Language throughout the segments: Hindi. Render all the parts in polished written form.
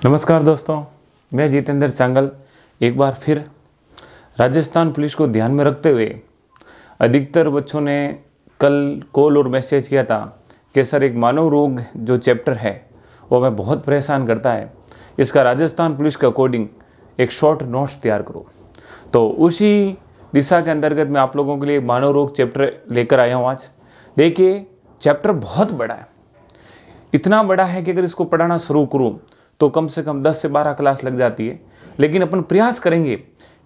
नमस्कार दोस्तों, मैं जितेंद्र चांगल एक बार फिर राजस्थान पुलिस को ध्यान में रखते हुए अधिकतर बच्चों ने कल कॉल और मैसेज किया था कि सर एक मानव रोग जो चैप्टर है वो हमें बहुत परेशान करता है, इसका राजस्थान पुलिस के अकॉर्डिंग एक शॉर्ट नोट्स तैयार करो। तो उसी दिशा के अंतर्गत मैं आप लोगों के लिए मानव रोग चैप्टर लेकर आया हूँ आज। देखिए, चैप्टर बहुत बड़ा है, इतना बड़ा है कि अगर इसको पढ़ाना शुरू करूँ तो कम से कम 10 से 12 क्लास लग जाती है। लेकिन अपन प्रयास करेंगे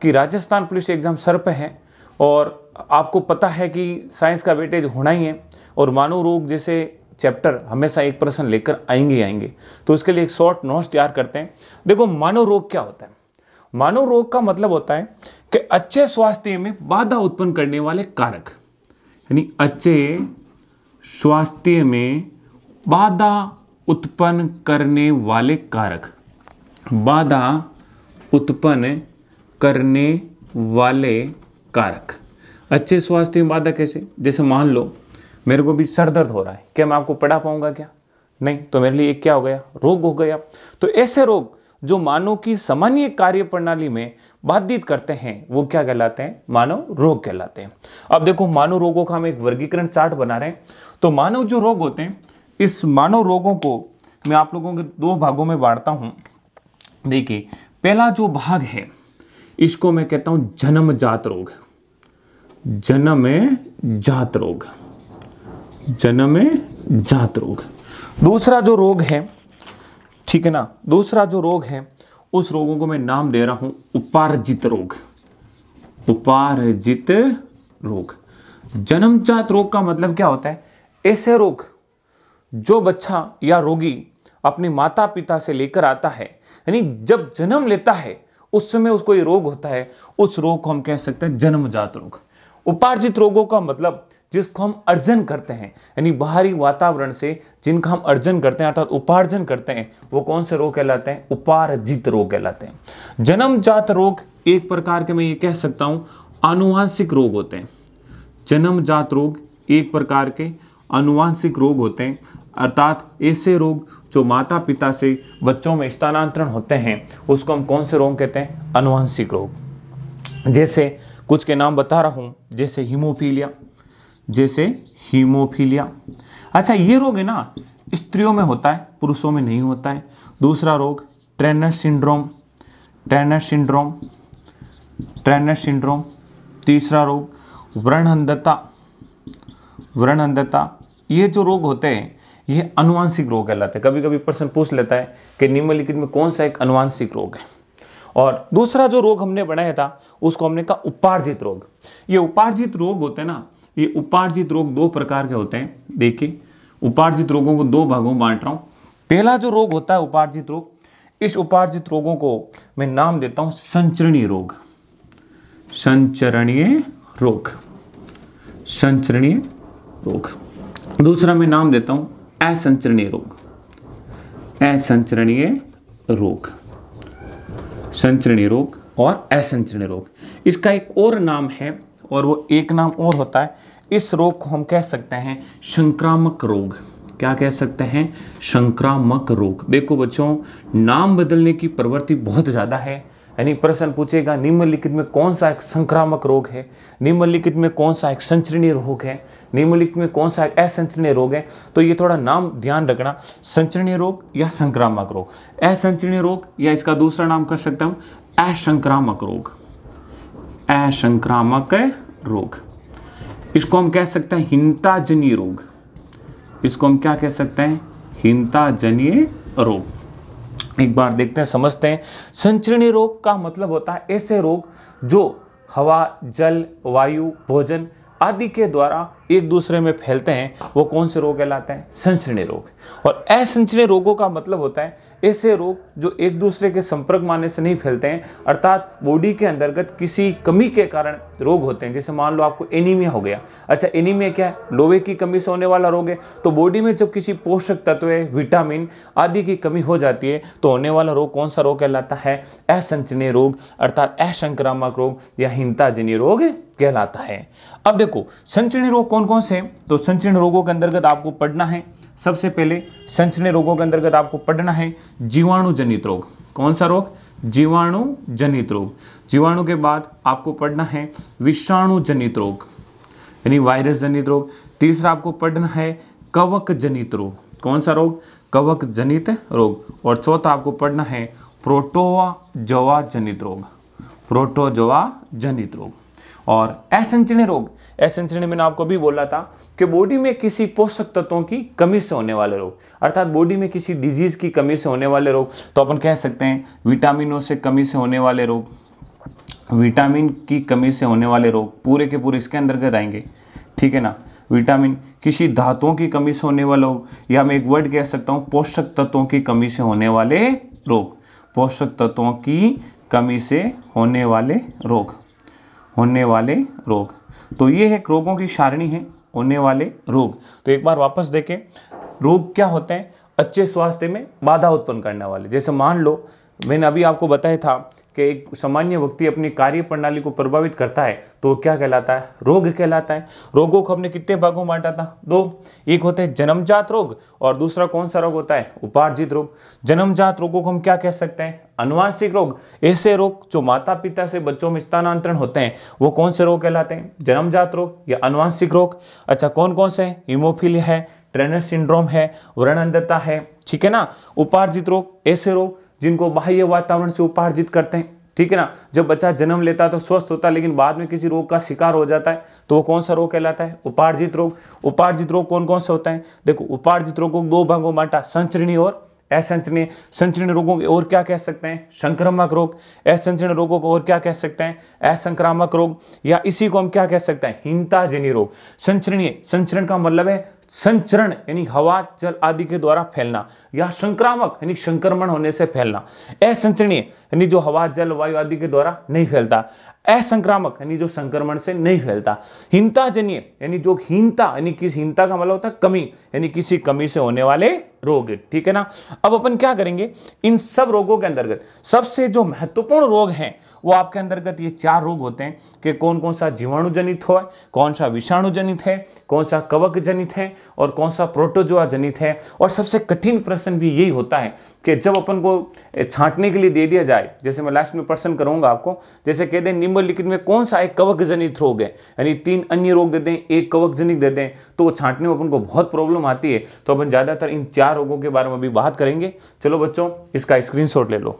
कि राजस्थान पुलिस एग्ज़ाम सर पे है और आपको पता है कि साइंस का वेटेज होना ही है और मानव रोग जैसे चैप्टर हमेशा एक प्रश्न लेकर आएंगे। तो इसके लिए एक शॉर्ट नोट्स तैयार करते हैं। देखो, मानव रोग क्या होता है? मानव रोग का मतलब होता है कि अच्छे स्वास्थ्य में बाधा उत्पन्न करने वाले कारक, यानी अच्छे स्वास्थ्य में बाधा उत्पन्न करने वाले कारक, बाधा उत्पन्न करने वाले कारक। अच्छे स्वास्थ्य में बाधा कैसे? जैसे मान लो मेरे को भी सर दर्द हो रहा है, क्या मैं आपको पढ़ा पाऊंगा? क्या नहीं, तो मेरे लिए क्या हो गया? रोग हो गया। तो ऐसे रोग जो मानव की सामान्य कार्य प्रणाली में बाधित करते हैं वो क्या कहलाते हैं? मानव रोग कहलाते हैं। अब देखो, मानव रोगों का हम एक वर्गीकरण चार्ट बना रहे हैं। तो मानव जो रोग होते हैं, इस मानव रोगों को मैं आप लोगों के दो भागों में बांटता हूं। देखिए, पहला जो भाग है इसको मैं कहता हूं जन्मजात रोग। जन्मजात रोग, जन्मजात रोग। दूसरा जो रोग है, ठीक है ना, दूसरा जो रोग है उस रोगों को मैं नाम दे रहा हूं उपार्जित रोग। उपार्जित रोग। जन्मजात रोग का मतलब क्या होता है? ऐसे रोग जो बच्चा या रोगी अपने माता पिता से लेकर आता है, यानी जब जन्म लेता है उस समय उसको ये रोग होता है, उस रोग को हम कह सकते हैं जन्मजात रोग। उपार्जित रोगों का मतलब जिसको हम अर्जन करते हैं, यानी बाहरी वातावरण से जिनका हम अर्जन करते हैं अर्थात उपार्जन करते हैं, वो कौन से रोग कहलाते हैं? उपार्जित रोग कहलाते हैं। जन्मजात रोग एक प्रकार के मैं ये कह सकता हूं आनुवांशिक रोग होते हैं। जन्मजात रोग एक प्रकार के आनुवांशिक रोग होते हैं, अर्थात ऐसे रोग जो माता पिता से बच्चों में स्थानांतरण होते हैं उसको हम कौन से रोग कहते हैं? आनुवांशिक रोग। जैसे कुछ के नाम बता रहा हूं, जैसे हीमोफीलिया, जैसे हीमोफीलिया। अच्छा, ये रोग है ना स्त्रियों में होता है, पुरुषों में नहीं होता है। दूसरा रोग trainer syndrome, trainer syndrome, trainer syndrome. तीसरा रोग व्रणअंधता, व्रणअंधता। ये जो रोग होते हैं ये अनुवांशिक रोग कहलाते हैं। कभी कभी प्रश्न पूछ लेता है कि निम्नलिखित में कौन सा एक अनुवांशिक रोग है। और दूसरा जो रोग हमने बनाया था उसको हमने कहा उपार्जित रोग। ये उपार्जित रोग होते हैं ना, ये उपार्जित रोग दो प्रकार के होते हैं। देखिए, उपार्जित रोगों को दो भागों में बांट रहा हूं। पहला जो रोग होता है उपार्जित रोग, इस उपार्जित रोगों को मैं नाम देता हूं संचरणीय रोग। संचरणीय रोग, संचरणीय रोग। दूसरा मैं नाम देता हूं असंचरणीय रोग, असंचरणीय रोग। संचरणीय रोग और असंचरणीय रोग, इसका एक और नाम है और वो एक नाम और होता है, इस रोग को हम कह सकते हैं संक्रामक रोग। क्या कह सकते हैं? संक्रामक रोग। देखो बच्चों, नाम बदलने की प्रवृत्ति बहुत ज्यादा है, यानी प्रश्न पूछेगा निम्नलिखित में कौन सा एक संक्रामक रोग है, निम्नलिखित में कौन सा एक संचरणीय रोग है, निम्नलिखित में कौन सा एक असंचरणीय रोग है। तो ये थोड़ा नाम ध्यान रखना, संचरणीय रोग या संक्रामक रोग। असंचरणीय रोग या इसका दूसरा नाम कर सकता हूं असंक्रामक रोग, असंक्रामक रोग। इसको हम कह सकते हैं हीनताजन्य रोग। इसको हम क्या कह सकते हैं? हीनताजन्य रोग। एक बार देखते हैं, समझते हैं। संचरणीय रोग का मतलब होता है ऐसे रोग जो हवा, जल, वायु, भोजन आदि के द्वारा एक दूसरे में फैलते हैं, वो कौन से रोग कहलाते हैं? संचरणीय रोग। और असंचरणीय रोगों का मतलब होता है ऐसे रोग जो एक दूसरे के संपर्क में आने से नहीं फैलते हैं, अर्थात बॉडी के अंतर्गत किसी कमी के कारण रोग होते हैं। जैसे मान लो आपको एनीमिया हो गया। अच्छा, एनीमिया क्या है? लोहे की कमी से होने वाला रोग है। तो बॉडी में जब किसी पोषक तत्व, विटामिन आदि की कमी हो जाती है तो होने वाला रोग कौन सा रोग कहलाता है? असंचरणीय रोग, अर्थात असंक्रामक रोग या हीनताजन्य रोग कहलाता है। अब देखो, संचरणीय रोग कौन कौन से हैं? तो संचरणीय रोगों के अंतर्गत आपको पढ़ना है सबसे पहले संचरणीय रोगों के अंतर्गत आपको पढ़ना है जीवाणु जनित रोग। कौन सा रोग? जीवाणु जनित रोग। जीवाणु के बाद आपको पढ़ना है विषाणु जनित रोग यानी वायरस जनित रोग। तीसरा आपको पढ़ना है कवक जनित रोग। कौन सा रोग? कवक जनित रोग। और चौथा आपको पढ़ना है प्रोटोजोआ जनित रोग। प्रोटोजोआ जनित रोग। और असंचरणीय रोग, असंचरणीय मैंने आपको भी बोला था कि बॉडी में किसी पोषक तत्वों की कमी से होने वाले रोग, अर्थात बॉडी में किसी डिजीज की कमी से होने वाले रोग। तो अपन कह सकते हैं विटामिनों से कमी से होने वाले रोग, विटामिन की कमी से होने वाले रोग पूरे के पूरे इसके अंतर्गत आएंगे, ठीक है ना। विटामिन, किसी धातुओं की कमी से होने वाला रोग, या मैं एक वर्ड कह सकता हूँ पोषक तत्वों की कमी से होने वाले रोग। पोषक तत्वों की कमी से होने वाले रोग, होने वाले रोग। तो ये है रोगों की सारणी है, होने वाले रोग। तो एक बार वापस देखें, रोग क्या होते हैं? अच्छे स्वास्थ्य में बाधा उत्पन्न करने वाले। जैसे मान लो मैंने अभी आपको बताया था कि एक सामान्य व्यक्ति अपनी कार्य प्रणाली को प्रभावित करता है तो क्या कहलाता है? रोग कहलाता है। रोगों को हमने कितने भागों में बांटा था? दो। एक होते हैं जन्मजात रोग और दूसरा कौन सा रोग होता है? उपार्जित रोग। जन्मजात रोगों को हम क्या कह सकते हैं? आनुवांशिक रोग। ऐसे रोग जो माता पिता से बच्चों में स्थानांतरण होते हैं वो कौन से रोग कहलाते हैं? जन्मजात रोग या आनुवांशिक रोग। अच्छा, कौन कौन से? हीमोफीलिया है, ट्रेनर सिंड्रोम है, व्रणअंधता है, ठीक है ना। उपार्जित रोग, ऐसे रोग जिनको बाह्य वातावरण से उपार्जित करते हैं, ठीक है ना। जब बच्चा जन्म लेता है तो स्वस्थ होता है लेकिन बाद में किसी रोग का शिकार हो जाता है तो वो कौन सा रोग कहलाता है? उपार्जित रोग। उपार्जित रोग कौन कौन से होता है? देखो, उपार्जित रोगों को दो भागों में बांटा, संचरणीय और असंचरणीय। संचरणीय रोगों को और क्या कह सकते हैं? संक्रामक रोग। असंचरणीय रोगों को और क्या कह सकते हैं? असंक्रामक रोग, या इसी को हम क्या कह सकते हैं? हीनताजन्य रोग। संचरणीय, संचरण का मतलब है संचरण यानी हवा जल आदि के द्वारा फैलना, या संक्रामक यानी संक्रमण होने से फैलना। असंचरणीय यानी जो हवा जल वायु आदि के द्वारा नहीं फैलता। असंक्रामक यानी जो संक्रमण से नहीं फैलता। हीनताजन्य यानी जो हीनता यानी किस हीनता का मतलब होता है? कमी, यानी किसी कमी से होने वाले रोग, ठीक है ना। अब अपन क्या करेंगे, इन सब रोगों के अंतर्गत सबसे जो महत्वपूर्ण रोग हैं वो आपके अंतर्गत ये चार रोग होते हैं कि कौन कौन सा जीवाणु जनित है, कौन सा विषाणु जनित है, कौन सा कवक जनित है और कौन सा प्रोटोजोआ जनित है। और सबसे कठिन प्रश्न भी यही होता है कि जब अपन को छांटने के लिए दे दिया जाए, जैसे मैं लास्ट में प्रश्न करूंगा आपको, जैसे कह दें निम्नलिखित में कौन सा एक कवक जनित रोग है, यानी तीन अन्य रोग दे दें, एक कवक जनित दे दें, तो छांटने में अपन को बहुत प्रॉब्लम आती है। तो अपन ज्यादातर इन चार रोगों के बारे में अभी बात करेंगे। चलो बच्चों, इसका स्क्रीनशॉट ले लो।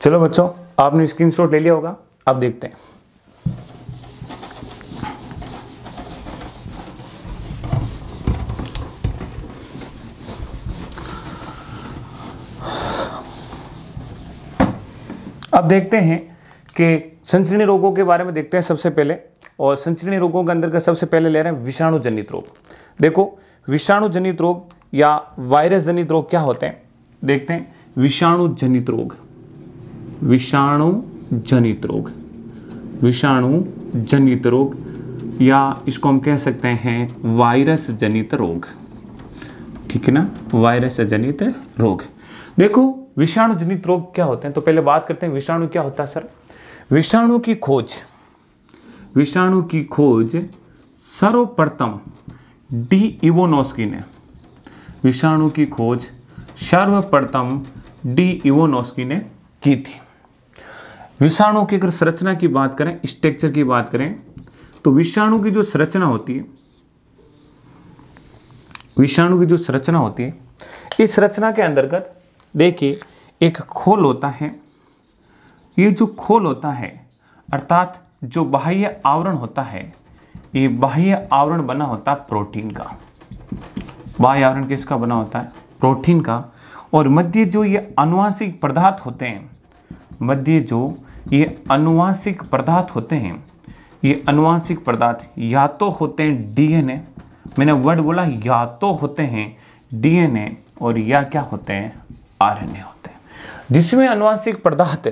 चलो बच्चों, आपने स्क्रीनशॉट ले लिया होगा, अब देखते हैं। अब देखते हैं कि संचरणीय रोगों के बारे में देखते हैं सबसे पहले। और संचरणीय रोगों के अंदर सबसे पहले ले रहे हैं विषाणु जनित रोग। देखो, विषाणु जनित रोग या वायरस जनित रोग क्या होते हैं, देखते हैं। विषाणु जनित रोग, विषाणु जनित रोग, विषाणु जनित रोग, या इसको हम कह सकते हैं वायरस जनित रोग, ठीक है ना, वायरस जनित रोग। देखो, विषाणु जनित रोग क्या होते हैं, तो पहले बात करते हैं विषाणु क्या होता है। सर, विषाणु की खोज, विषाणु की खोज सर्वप्रथम डी इवोनोस्की ने, विषाणु की खोज सर्वप्रथम डी इवोनोस्की ने की थी। विषाणु की अगर संरचना की बात करें, स्ट्रक्चर की बात करें, तो विषाणु की जो संरचना होती है, विषाणु की जो संरचना होती है, इस संरचना के अंतर्गत देखिए एक खोल होता है। ये जो खोल होता है अर्थात जो बाह्य आवरण होता है, ये बाह्य आवरण बना होता है प्रोटीन का। बाह्य आवरण किसका बना होता है? प्रोटीन का। और मध्य जो ये आनुवांशिक पदार्थ होते हैं, मध्य जो ये आनुवांशिक पदार्थ होते हैं, ये आनुवांशिक पदार्थ या तो होते हैं डीएनए, मैंने वर्ड बोला या तो होते हैं डीएनए, और या क्या होते हैं? आरएनए होते हैं। जिसमें आनुवांशिक पदार्थ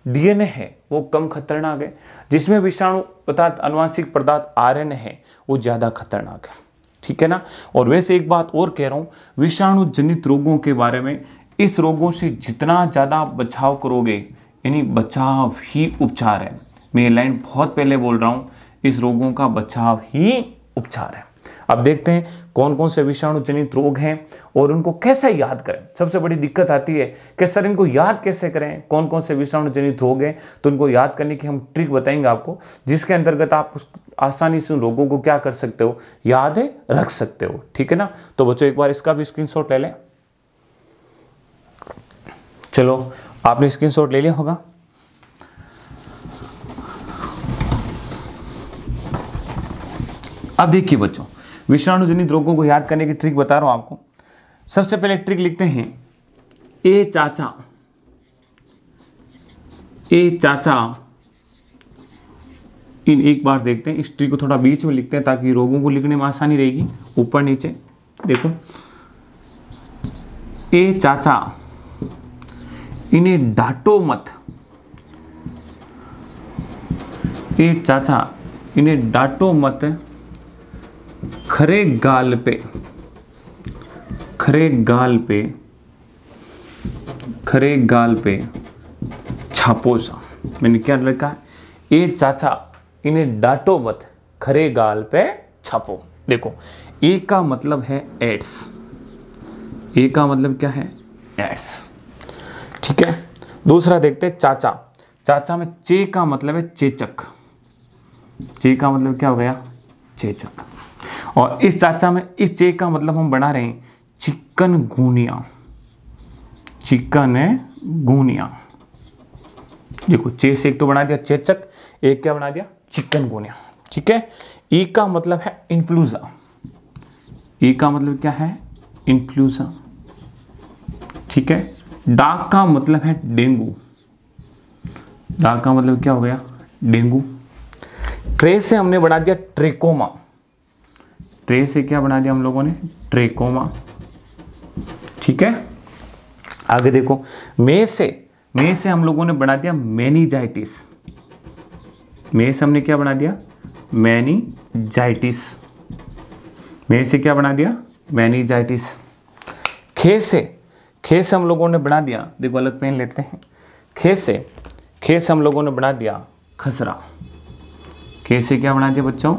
डीएनए है वो कम खतरनाक है, जिसमें विषाणु अर्थात आनुवांशिक पदार्थ आरएनए है वो ज्यादा खतरनाक है, ठीक है ना। और वैसे एक बात और कह रहा हूं, विषाणु जनित रोगों के बारे में, इस रोगों से जितना ज्यादा बचाव करोगे, यानी बचाव ही उपचार है। मैं ये लाइन बहुत पहले बोल रहा हूं, इस रोगों का बचाव ही उपचार है। अब देखते हैं कौन कौन से विषाणु जनित रोग हैं और उनको कैसे याद करें। सबसे बड़ी दिक्कत आती है कि सर इनको याद कैसे करें, कौन कौन से विषाणु जनित रोग हैं, तो उनको याद करने की हम ट्रिक बताएंगे आपको, जिसके अंतर्गत आप आसानी से उन रोगों को क्या कर सकते हो, याद रख सकते हो। ठीक है ना। तो बच्चों एक बार इसका भी स्क्रीनशॉट ले लें। चलो आपने स्क्रीनशॉट ले लिया होगा। अब देखिए बच्चों, विषाणु जनित रोगों को याद करने की ट्रिक बता रहा हूं आपको। सबसे पहले ट्रिक लिखते हैं ए चाचा, ए चाचा इन, एक बार देखते हैं इस ट्रिक को थोड़ा बीच में लिखते हैं ताकि रोगों को लिखने में आसानी रहेगी। ऊपर नीचे देखो, ए चाचा इन्हें डांटो मत, ए चाचा इन्हें डांटो मत, खरे गाल पे, खरे गाल पे, खरे गाल पे छापो सा। मैंने क्या लिखा है, ए चाचा इन्हें डांटो मत, खरे गाल पे छापो। देखो ए का मतलब है एड्स, ए का मतलब क्या है, एड्स। ठीक है। दूसरा देखते हैं चाचा, चाचा में चे का मतलब है चेचक, चे का मतलब क्या हो गया, चेचक। और इस चाचा में इस चे का मतलब हम बना रहे हैं चिकनगुनिया, चिकनगुनिया। देखो चे से एक तो बना दिया चेचक, एक क्या बना दिया, चिकनगुनिया। ठीक है। ई का मतलब है इन्फ्लुएंजा, ई का मतलब क्या है, इन्फ्लुएंजा। ठीक है। डाक का मतलब है डेंगू, डाक का मतलब क्या हो गया, डेंगू। ट्रे से हमने बना दिया ट्रेकोमा, ट्रे से क्या बना दिया हम लोगों ने, ट्रेकोमा। ठीक है। आगे देखो, मे से हम लोगों ने बना दिया मेनिजाइटिस, मे से हमने क्या बना दिया, मेनिजाइटिस, मे से क्या बना दिया, मेनिजाइटिस। खे से हम लोगों ने बना दिया, देखो अलग पेन लेते हैं, खे से हम लोगों ने बना दिया खसरा, खे से क्या बना दिया बच्चों,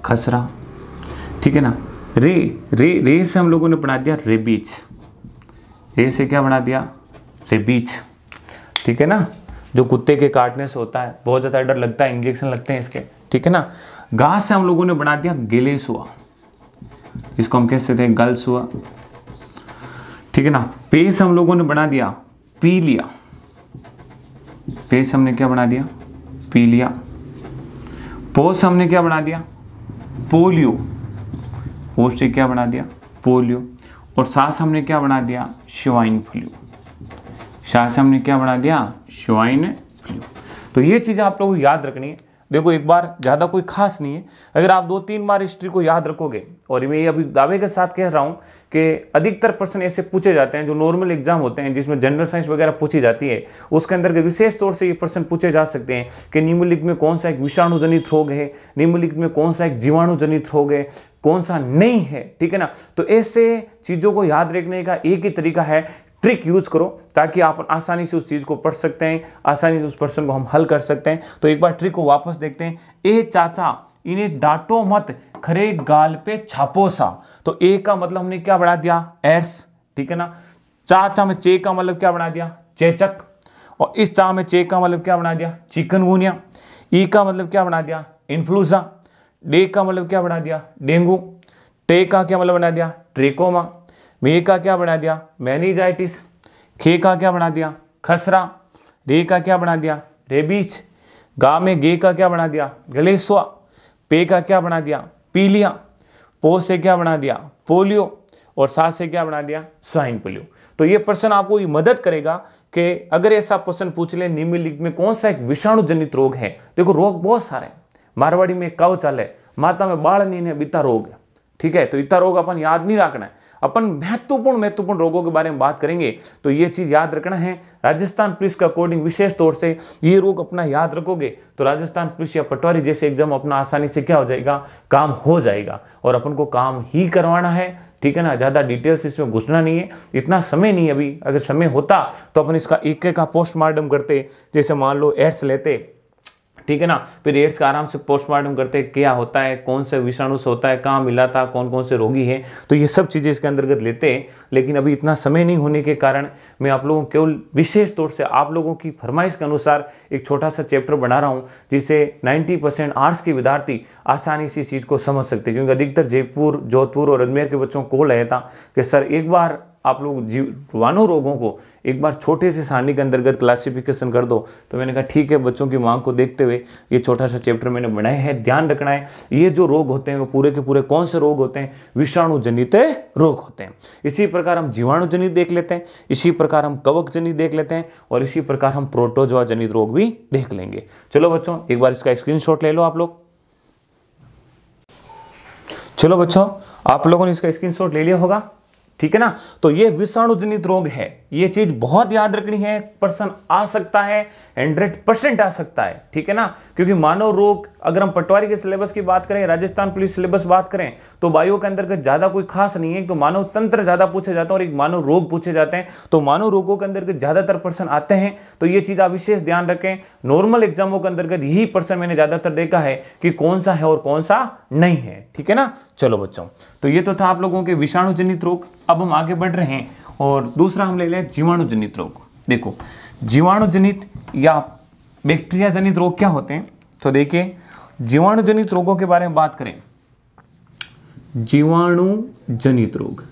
खसरा। ठीक है ना। रे से हम लोगों ने बना दिया रेबीज, रे से क्या बना दिया, रेबीज। ठीक है ना, जो कुत्ते के काटने से होता है, बहुत ज़्यादा डर लगता है, इंजेक्शन लगते हैं इसके। ठीक है ना। गा से हम लोगों ने बना दिया गेलेसुआ, इसको हम कह सकते हैं गलसुआ। ठीक है ना। पे से हम लोगों ने बना दिया पीलिया, पे से हमने क्या बना दिया, पीलिया। पो से हमने क्या बना दिया, पोलियो, पो से क्या बना दिया, पोलियो। और सा से हमने क्या बना दिया, स्वाइन फ्लू, सा से हमने क्या बना दिया, स्वाइन फ्लू। तो ये चीज़ आप लोगों को याद रखनी है। देखो एक बार, ज़्यादा कोई खास नहीं है, अगर आप 2-3 बार हिस्ट्री को याद रखोगे, और मैं ये अभी दावे के साथ कह रहा हूँ कि अधिकतर प्रश्न ऐसे पूछे जाते हैं जो नॉर्मल एग्जाम होते हैं, जिसमें जनरल साइंस वगैरह पूछी जाती है, उसके अंदर के विशेष तौर से ये प्रश्न पूछे जा सकते हैं कि निम्नलिखित में कौन सा एक विषाणु जनित रोग है, निम्नलिखित में कौन सा एक जीवाणु जनित रोग है, कौन सा नहीं है। ठीक है ना। तो ऐसे चीज़ों को याद रखने का एक ही तरीका है, ट्रिक यूज करो, ताकि आप आसानी से उस चीज को पढ़ सकते हैं, आसानी से उस प्रश्न को हम हल कर सकते हैं। तो एक बार ट्रिक को वापस देखते हैं। ए चाचा इन्हें डांटो मत, खरे गाल पे छापो सा। तो ए का मतलब हमने क्या बढ़ा दिया, एड्स। ठीक है ना। चाचा में चे का मतलब क्या बना दिया, चेचक। और इस चा में चे का मतलब क्या बना दिया, चिकनगुनिया। ई का मतलब क्या बना दिया, इन्फ्लुएंजा। डे का मतलब क्या बना दिया, डेंगू। टे का क्या मतलब बना दिया, ट्रेकोमा। मे का क्या बना दिया, मेनिजाइटिस। खे का क्या बना दिया, खसरा। रे का क्या बना दिया, रेबीज। गा में गे का क्या बना दिया, गलेसुआ। पे का क्या बना दिया, पीलिया। पो से क्या बना दिया, पोलियो। और सा से क्या बना दिया, स्वाइन फ्लू। तो ये प्रश्न आपको ये मदद करेगा कि अगर ऐसा प्रश्न पूछ ले निम्नलिखित में कौन सा एक विषाणु जनित रोग है। देखो रोग बहुत सारे हैं, मारवाड़ी में कव चले, माता में बाढ़ नहीं है, बीता रोग है। ठीक है। तो इतना रोग अपन याद नहीं रखना है, अपन महत्वपूर्ण रोगों के बारे में बात करेंगे। तो ये चीज याद रखना है। राजस्थान पुलिस के अकॉर्डिंग विशेष तौर से ये रोग अपना याद रखोगे तो राजस्थान पुलिस या पटवारी जैसे एग्जाम अपना आसानी से क्या हो जाएगा, काम हो जाएगा। और अपन को काम ही करवाना है। ठीक है ना। ज्यादा डिटेल्स इसमें घुसना नहीं है, इतना समय नहीं अभी। अगर समय होता तो अपन इसका एक एक का पोस्टमार्टम करते, जैसे मान लो एड्स लेते। ठीक है ना। फिर एड्स का आराम से पोस्टमार्टम करते हैं, क्या होता है, कौन से विषाणु से होता है, कहाँ मिला था, कौन कौन से रोगी हैं, तो ये सब चीज़ें इसके अंतर्गत लेते हैं। लेकिन अभी इतना समय नहीं होने के कारण मैं आप लोगों को केवल विशेष तौर से आप लोगों की फरमाइश के अनुसार एक छोटा सा चैप्टर बना रहा हूँ, जिससे 90% आर्ट्स के विद्यार्थी आसानी से इस चीज़ को समझ सकते हैं। क्योंकि अधिकतर जयपुर, जोधपुर और अजमेर के बच्चों को कॉल आया था कि सर एक बार आप लोग जीवाणु रोगों को एक बार छोटे से सारणी के अंतर्गत क्लासिफिकेशन कर दो। तो मैंने कहा ठीक है, बच्चों की मांग को देखते हुए ये छोटा सा चैप्टर मैंने बनाया है। ध्यान रखना है, ये जो रोग होते हैं वो पूरे के पूरे कौन से रोग होते हैं, विषाणु जनित रोग होते हैं। इसी प्रकार हम जीवाणु जनित देख लेते हैं, इसी प्रकार हम कवक जनित देख लेते हैं, और इसी प्रकार हम प्रोटोजोआ जनित रोग भी देख लेंगे। चलो बच्चों, एक बार इसका स्क्रीनशॉट ले लो आप लोग। चलो बच्चों, आप लोगों ने इसका स्क्रीनशॉट ले लिया होगा, ठीक है ना। तो ये विषाणु जनित रोग है, ये चीज बहुत याद रखनी है। पर्सन आ सकता है, 100% आ सकता है, ठीक है ना। क्योंकि मानव रोग, अगर हम पटवारी के सिलेबस की बात करें, राजस्थान पुलिस सिलेबस बात करें, तो बायो के अंतर्गत ज्यादा कोई खास नहीं है। तो मानव तंत्र ज्यादा पूछे जाते हैं और एक मानव रोग पूछे जाते हैं। तो मानव रोगों के अंतर्गत ज्यादातर पर्सन आते हैं, तो ये चीज आप विशेष ध्यान रखें। नॉर्मल एग्जामों के अंतर्गत यही पर्सन मैंने ज्यादातर देखा है कि कौन सा है और कौन सा नहीं है, ठीक है ना। चलो बच्चों, तो ये तो था आप लोगों के विषाणु जनित रोग। अब हम आगे बढ़ रहे हैं और दूसरा हम ले लें जीवाणु जनित रोग। देखो, जीवाणु जनित या बैक्टीरिया जनित रोग क्या होते हैं, तो देखिए जीवाणु जनित रोगों के बारे में बात करें। जीवाणु जनित रोग,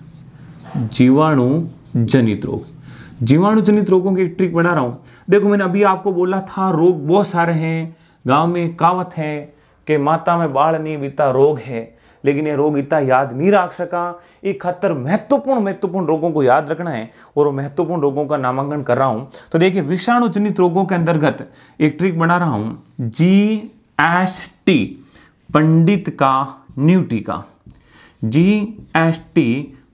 जीवाणु जनित रोग, जीवाणु जनित रोगों की एक ट्रिक बना रहा हूं। देखो, मैंने अभी आपको बोला था रोग बहुत सारे हैं, गांव में कहावत है कि माता में बाढ़ नहीं बीता रोग है, लेकिन ये रोग इतना याद नहीं रख सका। एक खातर महत्वपूर्ण रोगों को याद रखना है और वो महत्वपूर्ण रोगों का नामांकन कर रहा हूं। तो देखिए, विषाणु जनित रोगों के अंतर्गत एक ट्रिक बना रहा हूं, GST पंडित का न्यू टीका, GST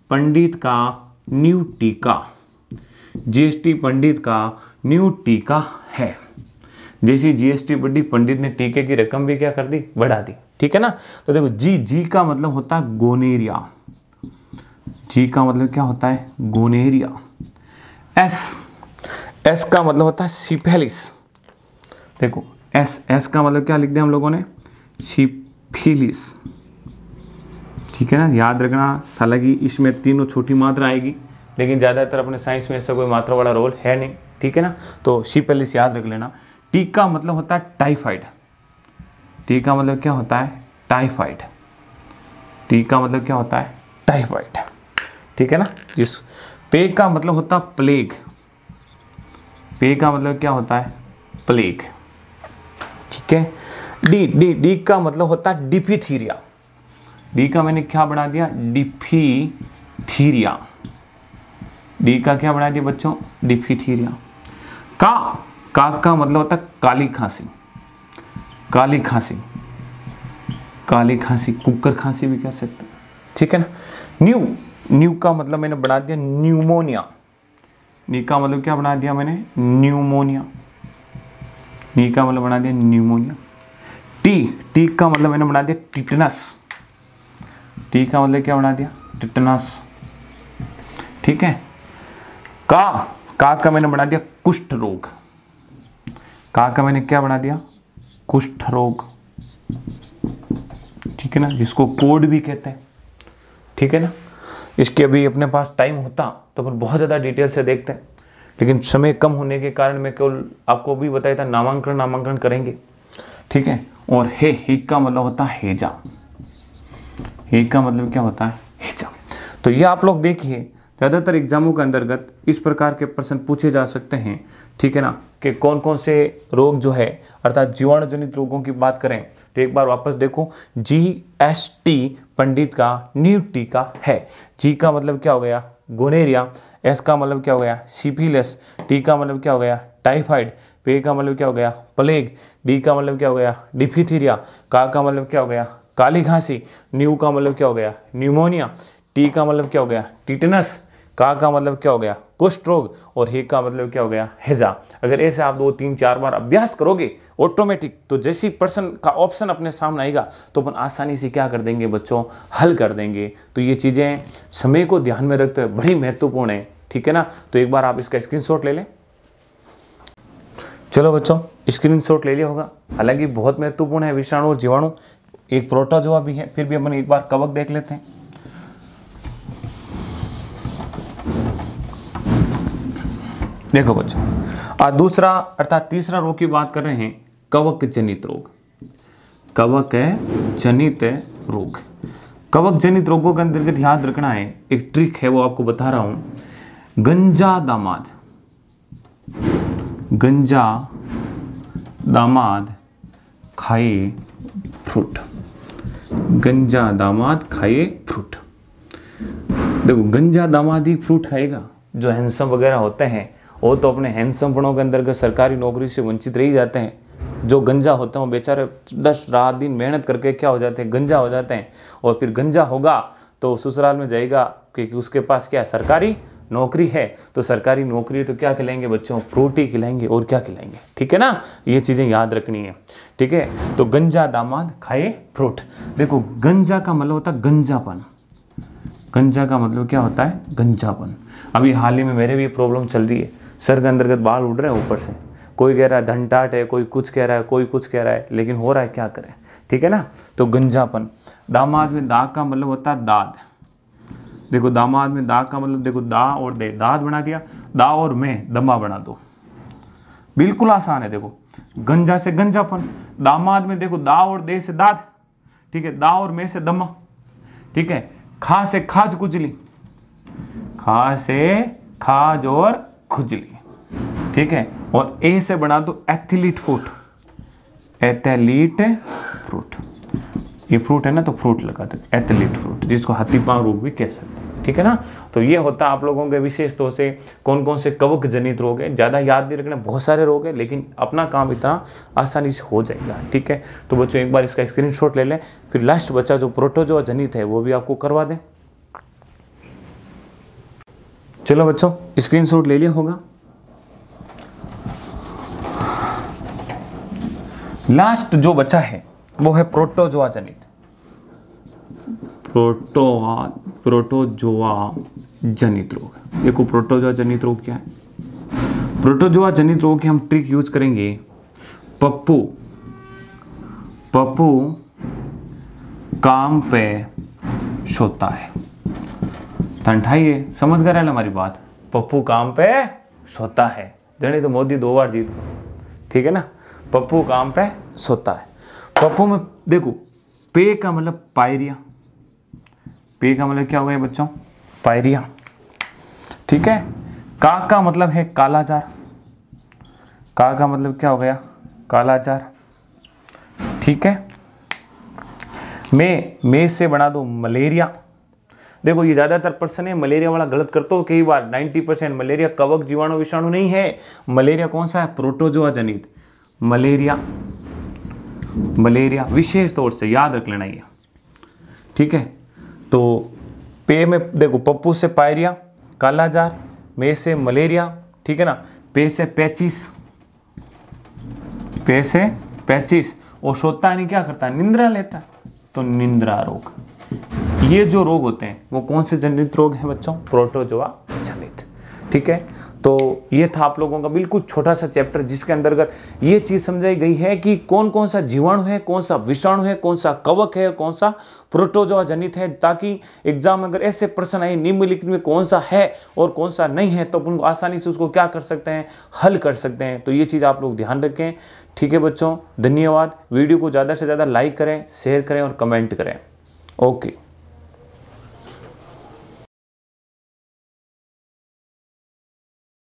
पंडित का न्यू टीका, GST पंडित का न्यू टीका है। जैसी GST बढ़ी, पंडित ने टीके की रकम भी क्या कर दी, बढ़ा दी, ठीक है ना। तो देखो, जी का मतलब होता है गोनेरिया, जी का मतलब क्या होता है, गोनेरिया। एस का मतलब होता है सिफिलिस। देखो, एस का मतलब क्या लिख दिया हम लोगों ने, सिफिलिस, ठीक है ना। याद रखना, हालांकि इसमें तीनों छोटी मात्रा आएगी, लेकिन ज्यादातर अपने साइंस में ऐसा कोई मात्रा वाला रोल है नहीं, ठीक है ना। तो सिफिलिस याद रख लेना। टी का मतलब होता है टाइफाइड, टी का मतलब क्या होता है, टाइफाइड, टी का मतलब क्या होता है, टाइफाइड, ठीक है ना। जिस पे का मतलब होता है प्लेग, पे का मतलब क्या होता है, प्लेग, ठीक है। डी का मतलब होता है डिफिथीरिया, डी का मैंने क्या बना दिया, डिफिथीरिया, डी का क्या बना दिया बच्चों, डिफिथीरिया। का मतलब होता है काली खांसी, काली खांसी, काली खांसी, कुकर खांसी भी कह सकते हैं, ठीक है ना। न्यू का मतलब मैंने बना दिया न्यूमोनिया, नी का मतलब क्या बना दिया मैंने, न्यूमोनिया, नी का मतलब बना दिया न्यूमोनिया। टी का मतलब मैंने बना दिया टिटनस, टी का मतलब क्या बना दिया, टिटनस, ठीक है। का मैंने बना दिया कुष्ठ रोग, का मैंने क्या बना दिया, कुष्ठ रोग, ठीक है ना, जिसको कोड भी कहते हैं, ठीक है ना। इसके अभी अपने पास टाइम होता तो अपन बहुत ज़्यादा डिटेल से देखते हैं, लेकिन समय कम होने के कारण मैं केवल आपको भी बताया था नामांकन करेंगे, ठीक है। और हे का मतलब होता है हेजा, हे का मतलब क्या होता है, हेजा। तो ये आप लोग देखिए, ज़्यादातर एग्जामों के अंतर्गत इस प्रकार के प्रश्न पूछे जा सकते हैं, ठीक है ना, कि कौन कौन से रोग जो है, अर्थात जीवाणु जनित रोगों की बात करें तो एक बार वापस देखो, GST पंडित का न्यू टीका है। जी का मतलब क्या हो गया, गोनेरिया, एस का मतलब क्या हो गया, सिफिलिस, टी का मतलब क्या हो गया, टाइफाइड, पे का मतलब क्या हो गया, प्लेग, डी का मतलब क्या हो गया, डिफिथीरिया, का मतलब क्या हो गया, काली खांसी, न्यू का मतलब क्या हो गया, न्यूमोनिया, टी का मतलब क्या हो गया, टिटनस, का मतलब क्या हो गया, कुष्ठ रोग, और हे का मतलब क्या हो गया, हेजा। अगर ऐसे आप 2, 3, 4 बार अभ्यास करोगे ऑटोमेटिक, तो जैसी पर्सन का ऑप्शन अपने सामने आएगा तो अपन आसानी से क्या कर देंगे बच्चों, हल कर देंगे। तो ये चीज़ें समय को ध्यान में रखते हुए बड़ी महत्वपूर्ण है, ठीक है ना। तो एक बार आप इसका स्क्रीनशॉट ले लें। चलो बच्चों, स्क्रीनशॉट ले लिया होगा। हालांकि बहुत महत्वपूर्ण है विषाणु और जीवाणु, एक प्रोटोजोआ भी है, फिर भी अपन एक बार कवक देख लेते हैं। देखो बच्चों, आज दूसरा अर्थात तीसरा रोग की बात कर रहे हैं, कवक जनित रोग। कवक जनित रोग, कवक जनित रोगों के अंतर्गत याद रखना है एक ट्रिक है, वो आपको बता रहा हूं। गंजा दामाद, गंजा दामाद खाए फ्रूट, गंजा दामाद खाए फ्रूट। देखो गंजा दामाद ही फ्रूट खाएगा, जो हैंडसम वगैरह होते हैं वो तो अपने हैंडसमपणों के अंतर्गत सरकारी नौकरी से वंचित रह जाते हैं। जो गंजा होते हैं वो बेचारे 10 रात दिन मेहनत करके क्या हो जाते हैं, गंजा हो जाते हैं। और फिर गंजा होगा तो ससुराल में जाएगा, क्योंकि उसके पास क्या सरकारी नौकरी है। तो सरकारी नौकरी तो क्या खिलाएंगे बच्चों, फ्रूट ही खिलाएंगे और क्या खिलाएंगे, ठीक है ना। ये चीज़ें याद रखनी है, ठीक है। तो गंजा दामाद खाए फ्रूट। देखो गंजा का मतलब होता है गंजापन, गंजा का मतलब क्या होता है, गंजापन। अभी हाल ही में मेरे भी प्रॉब्लम चल रही है, सर के अंतर्गत बाल उड़ रहे हैं ऊपर से, कोई कह रहा है धनटाट है, कोई कुछ कह रहा है, कोई कुछ कह रहा है, लेकिन हो रहा है, क्या करें, ठीक है ना। तो गंजापन। दामाद में दा का मतलब होता है दाद। देखो दामाद में दा का मतलब, देखो दा और दे, दाद बना दिया, दा और में दमा बना दो, बिल्कुल आसान है। देखो गंजा से गंजापन, दामाद में देखो दा और दे से दाद, ठीक है, दा और में से दमा, ठीक है। खा से खाज खुजली, खा से खाज और खुजली, ठीक है। और ए से बना दो एथलीट फ्रूट, एथलीट फ्रूट। ये फ्रूट है ना, तो फ्रूट लगा दो, एथलीट फ्रूट, जिसको हाथी पांव रोग भी कह सकते हैं, ठीक है ना। तो ये होता है आप लोगों के विशेष तौर से कौन कौन से कवक जनित रोग है। ज़्यादा याद नहीं रखना, बहुत सारे रोग है, लेकिन अपना काम इतना आसानी से हो जाएगा, ठीक है। तो बच्चों एक बार इसका स्क्रीनशॉट ले लें, फिर लास्ट बच्चा जो प्रोटोजोआ जनित है वो भी आपको करवा दें। चलो बच्चों स्क्रीनशॉट ले लिया होगा। लास्ट जो बचा है वो है प्रोटोजोआ जनित, प्रोटोजोआ जनित रोग। देखो प्रोटोजोआ जनित रोग क्या है। प्रोटोजोआ जनित रोग की हम ट्रिक यूज करेंगे। पप्पू, पप्पू काम पे सोता है। ठंडाइए, समझ गए हमारी बात। पप्पू काम पे सोता है, जनी तो मोदी 2 बार जीत गए, ठीक है ना। पप्पू काम पे सोता है। पप्पू में देखो पे का मतलब पायरिया, पे का मतलब क्या हो गया बच्चों, पायरिया, ठीक है। का का मतलब है कालाजार, का का मतलब क्या हो गया, कालाजार, ठीक है। में से बना दो मलेरिया। देखो ये ज्यादातर पर्सन है मलेरिया वाला गलत करते हो कई बार, 90%। मलेरिया कवक जीवाणु विषाणु नहीं है। मलेरिया कौन सा है, प्रोटोजोआ जनित मलेरिया। मलेरिया विशेष तौर से याद रख लेना ये, ठीक है। तो पे में देखो पप्पू से पायरिया, कालाजार, में से मलेरिया, ठीक है ना। पे से पैचिस, पे से पैचिस। और सोता नहीं, क्या करता है, निंद्रा लेता है, तो निंद्रा रोग। ये जो रोग होते हैं वो कौन से जनित रोग हैं बच्चों, प्रोटोजोआ जनित, ठीक है। तो ये था आप लोगों का बिल्कुल छोटा सा चैप्टर, जिसके अंतर्गत ये चीज समझाई गई है कि कौन कौन सा जीवाणु है, कौन सा विषाणु है, कौन सा कवक है, कौन सा प्रोटोजोआ जनित है, ताकि एग्जाम अगर ऐसे प्रश्न आए निम्नलिखित में कौन सा है और कौन सा नहीं है, तो अपन आसानी से उसको क्या कर सकते हैं, हल कर सकते हैं। तो ये चीज़ आप लोग ध्यान रखें, ठीक है बच्चों। धन्यवाद। वीडियो को ज़्यादा से ज़्यादा लाइक करें, शेयर करें और कमेंट करें। ओके।